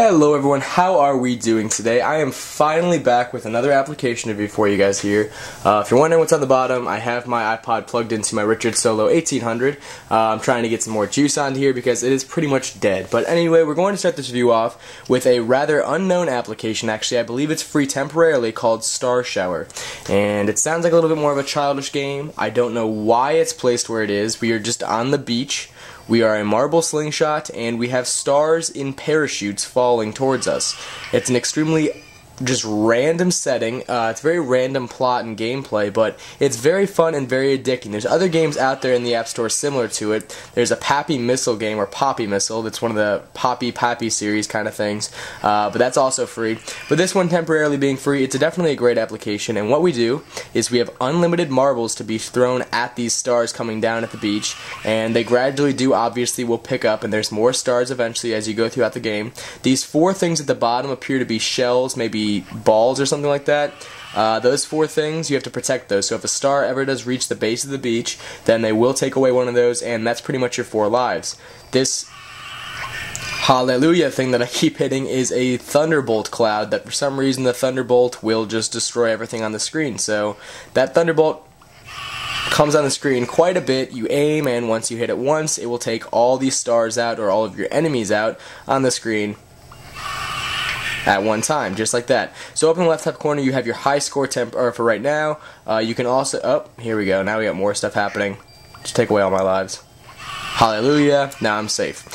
Hello everyone, how are we doing today? I am finally back with another application review for you guys here. If you're wondering what's on the bottom, I have my iPod plugged into my Richard Solo 1800. I'm trying to get some more juice on here because it is pretty much dead. But anyway, we're going to start this review off with a rather unknown application. Actually, I believe it's free temporarily, called Star Shower. And it sounds like a little bit more of a childish game. I don't know why it's placed where it is. We are just on the beach. We are a marble slingshot, and we have stars in parachutes falling towards us. It's an extremely just random setting. It's very random plot and gameplay, but it's very fun and very addicting. There's other games out there in the App Store similar to it. There's a Pappy Missile game, or Poppy Missile, that's one of the Pappy series kind of things, but that's also free. But this one temporarily being free, it's definitely a great application, and what we do is we have unlimited marbles to be thrown at these stars coming down at the beach, and they gradually obviously will pick up, and there's more stars eventually as you go throughout the game. These four things at the bottom appear to be shells, maybe balls or something like that. Those four things, you have to protect those. So if a star ever does reach the base of the beach, then they will take away one of those, and that's pretty much your 4 lives. This hallelujah thing that I keep hitting is a thunderbolt cloud that for some reason the thunderbolt will just destroy everything on the screen. So that thunderbolt comes on the screen quite a bit. You aim, and once you hit it once, it will take all these stars out, or all of your enemies out on the screen at one time, just like that. So up in the left top corner, you have your high score for right now. You can also, oh, here we go. Now we got more stuff happening. Just take away all my lives. Hallelujah. Now I'm safe.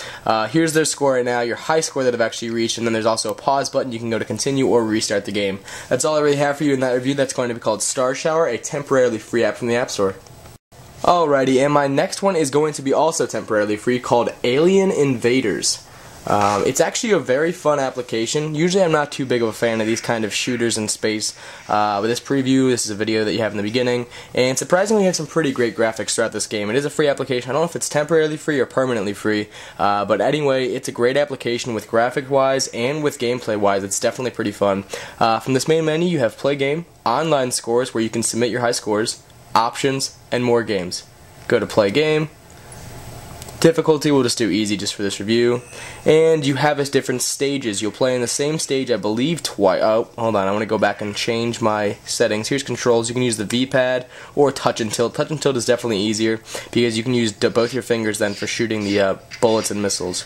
Here's their score right now, your high score that I've actually reached, and then there's also a pause button. You can go to continue or restart the game. That's all I really have for you in that review. That's going to be called Star Shower, a temporarily free app from the App Store. Alrighty, and my next one is going to be also temporarily free, called Alien Invaders. It's actually a very fun application. Usually I'm not too big of a fan of these kind of shooters in space. With this preview, this is a video that you have in the beginning, and surprisingly you have some pretty great graphics throughout this game. It is a free application. I don't know if it's temporarily free or permanently free, but anyway, it's a great application with graphic-wise and with gameplay-wise. It's definitely pretty fun. From this main menu, you have Play Game, Online Scores, where you can submit your high scores, Options, and More Games. Go to Play Game. Difficulty, we'll just do easy just for this review. And you have different stages. You'll play in the same stage, I believe, twice. Oh, hold on, I want to go back and change my settings. Here's controls. You can use the V-pad or touch and tilt. Touch and tilt is definitely easier because you can use both your fingers then for shooting the bullets and missiles.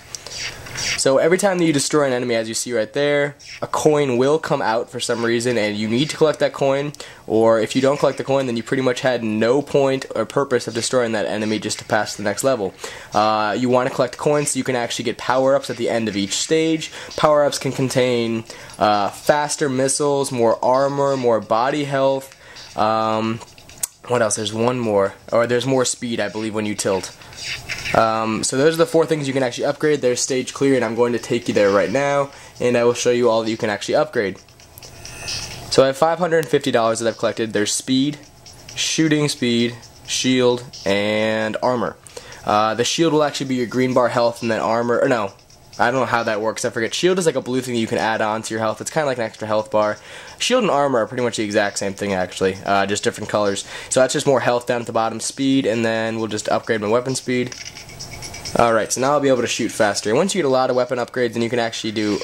So every time that you destroy an enemy, as you see right there, a coin will come out for some reason, and you need to collect that coin, or if you don't collect the coin, then you pretty much had no point or purpose of destroying that enemy just to pass to the next level. You want to collect coins so you can actually get power-ups at the end of each stage. Power-ups can contain faster missiles, more armor, more body health. What else? There's one more. Or there's more speed, I believe, when you tilt. So those are the 4 things you can actually upgrade. There's stage clear, and I'm going to take you there right now, and I will show you all that you can actually upgrade. So I have $550 that I've collected. There's speed, shooting speed, shield, and armor. The shield will actually be your green bar health, and then armor, or no, I don't know how that works. I forget. Shield is like a blue thing that you can add on to your health. It's kind of like an extra health bar. Shield and armor are pretty much the exact same thing, actually, just different colors. So that's just more health down at the bottom, speed, and then we'll just upgrade my weapon speed. Alright, so now I'll be able to shoot faster. Once you get a lot of weapon upgrades, then you can actually do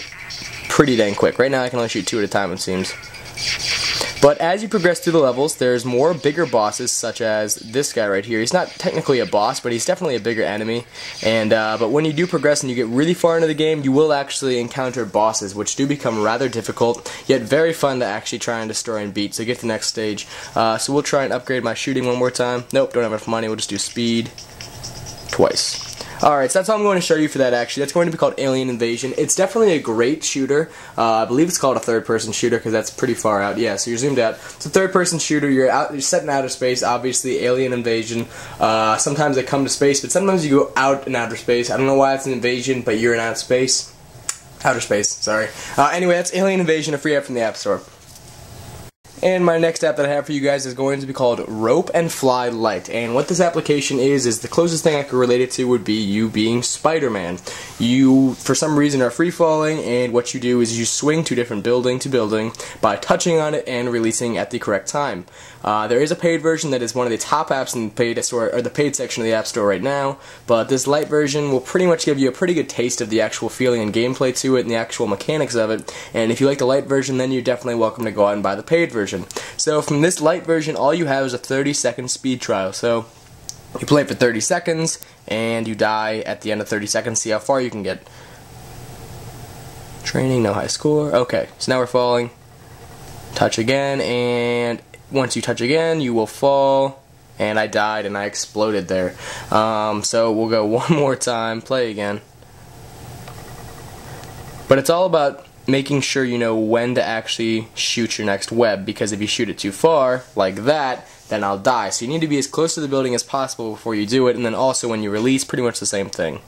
pretty dang quick. Right now I can only shoot 2 at a time, it seems. But as you progress through the levels, there's more bigger bosses, such as this guy right here. He's not technically a boss, but he's definitely a bigger enemy. And but when you do progress and you get really far into the game, you will actually encounter bosses, which do become rather difficult, yet very fun to actually try and destroy and beat. So get to the next stage. So we'll try and upgrade my shooting one more time. Nope, don't have enough money. We'll just do speed twice. Alright, so that's all I'm going to show you for that, actually. That's going to be called Alien Invasion. It's definitely a great shooter. I believe it's called a third-person shooter because that's pretty far out. Yeah, so you're zoomed out. It's a third-person shooter. You're set in outer space, obviously, Alien Invasion. Sometimes they come to space, but sometimes you go out in outer space. I don't know why it's an invasion, but you're in outer space. Outer space, sorry. Anyway, that's Alien Invasion, a free app from the App Store. And my next app that I have for you guys is going to be called Rope and Fly Lite. And what this application is the closest thing I could relate it to would be you being Spider-Man. You, for some reason, are free-falling, and what you do is you swing to different building to building by touching on it and releasing at the correct time. There is a paid version that is one of the top apps in the paid store, or the paid section of the App Store right now, but this Lite version will pretty much give you a pretty good taste of the actual feeling and gameplay to it and the actual mechanics of it. And if you like the Lite version, then you're definitely welcome to go out and buy the paid version. So from this Lite version, all you have is a 30-second speed trial. So you play it for 30 seconds, and you die at the end of 30 seconds, see how far you can get. Training, no high score. Okay, so now we're falling. Touch again, and once you touch again, you will fall, and I died and I exploded there. So we'll go one more time, play again. But it's all about making sure you know when to actually shoot your next web, because if you shoot it too far, like that, then I'll die. So you need to be as close to the building as possible before you do it, and then also when you release, pretty much the same thing.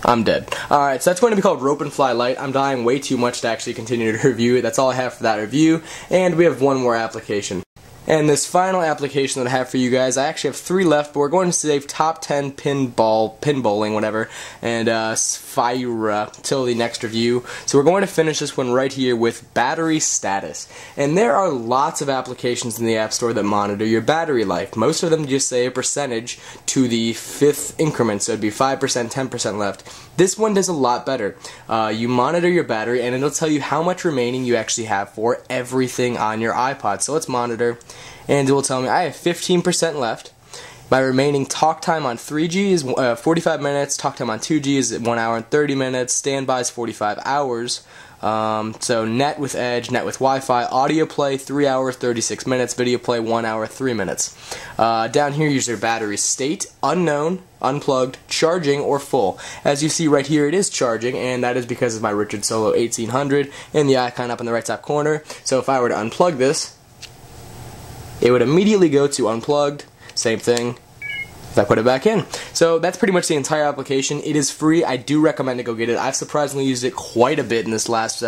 I'm dead. Alright, so that's going to be called Rope and Fly Lite. I'm dying way too much to actually continue to review it. That's all I have for that review, and we have one more application. And this final application that I have for you guys, I actually have 3 left, but we're going to save top 10 pin bowling, whatever, and Sphyra till the next review. So we're going to finish this one right here with battery status. And there are lots of applications in the App Store that monitor your battery life. Most of them just say a percentage to the 5th increment, so it'd be 5%, 10% left. This one does a lot better. You monitor your battery, and it'll tell you how much remaining you actually have for everything on your iPod. So let's monitor. And it will tell me I have 15% left. My remaining talk time on 3G is 45 minutes, talk time on 2G is 1 hour and 30 minutes, standby is 45 hours. So net with Edge, net with Wi-Fi, audio play 3 hours 36 minutes, video play 1 hour 3 minutes. Down here, use your battery state, unknown, unplugged, charging, or full. As you see right here, it is charging, and that is because of my Richard Solo 1800 and the icon up in the right top corner. So if I were to unplug this, it would immediately go to unplugged. Same thing if I put it back in. So that's pretty much the entire application. It is free. I do recommend to go get it. I've surprisingly used it quite a bit in this last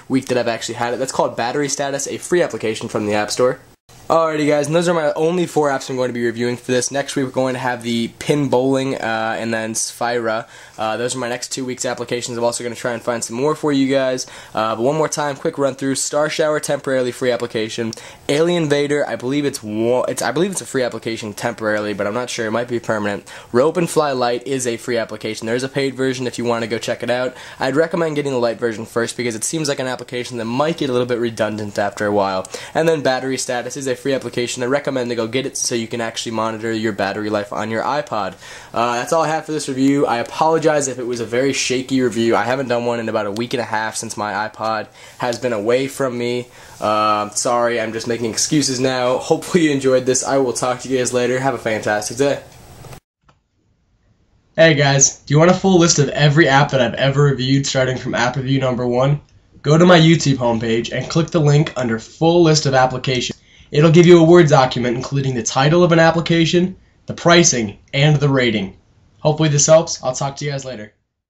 week that I've actually had it. That's called Battery Status, a free application from the App Store. Alrighty guys, and those are my only 4 apps I'm going to be reviewing for this. Next week we're going to have the Pin Bowling and then Sphyra. Those are my next 2 weeks applications. I'm also going to try and find some more for you guys. But one more time, quick run through. Star Shower, temporarily free application. Alien Invader, I believe it's a free application temporarily, but I'm not sure. It might be permanent. Rope and Fly Lite is a free application. There's a paid version if you want to go check it out. I'd recommend getting the Lite version first because it seems like an application that might get a little bit redundant after a while. And then Battery Status is a free application. I recommend to go get it so you can actually monitor your battery life on your iPod. That's all I have for this review. I apologize if it was a very shaky review. I haven't done one in about a week and a half since my iPod has been away from me. Sorry, I'm just making excuses now. Hopefully you enjoyed this. I will talk to you guys later. Have a fantastic day. Hey guys, do you want a full list of every app that I've ever reviewed starting from app review number 1? Go to my YouTube homepage and click the link under full list of applications. It'll give you a Word document including the title of an application, the pricing, and the rating. Hopefully this helps. I'll talk to you guys later.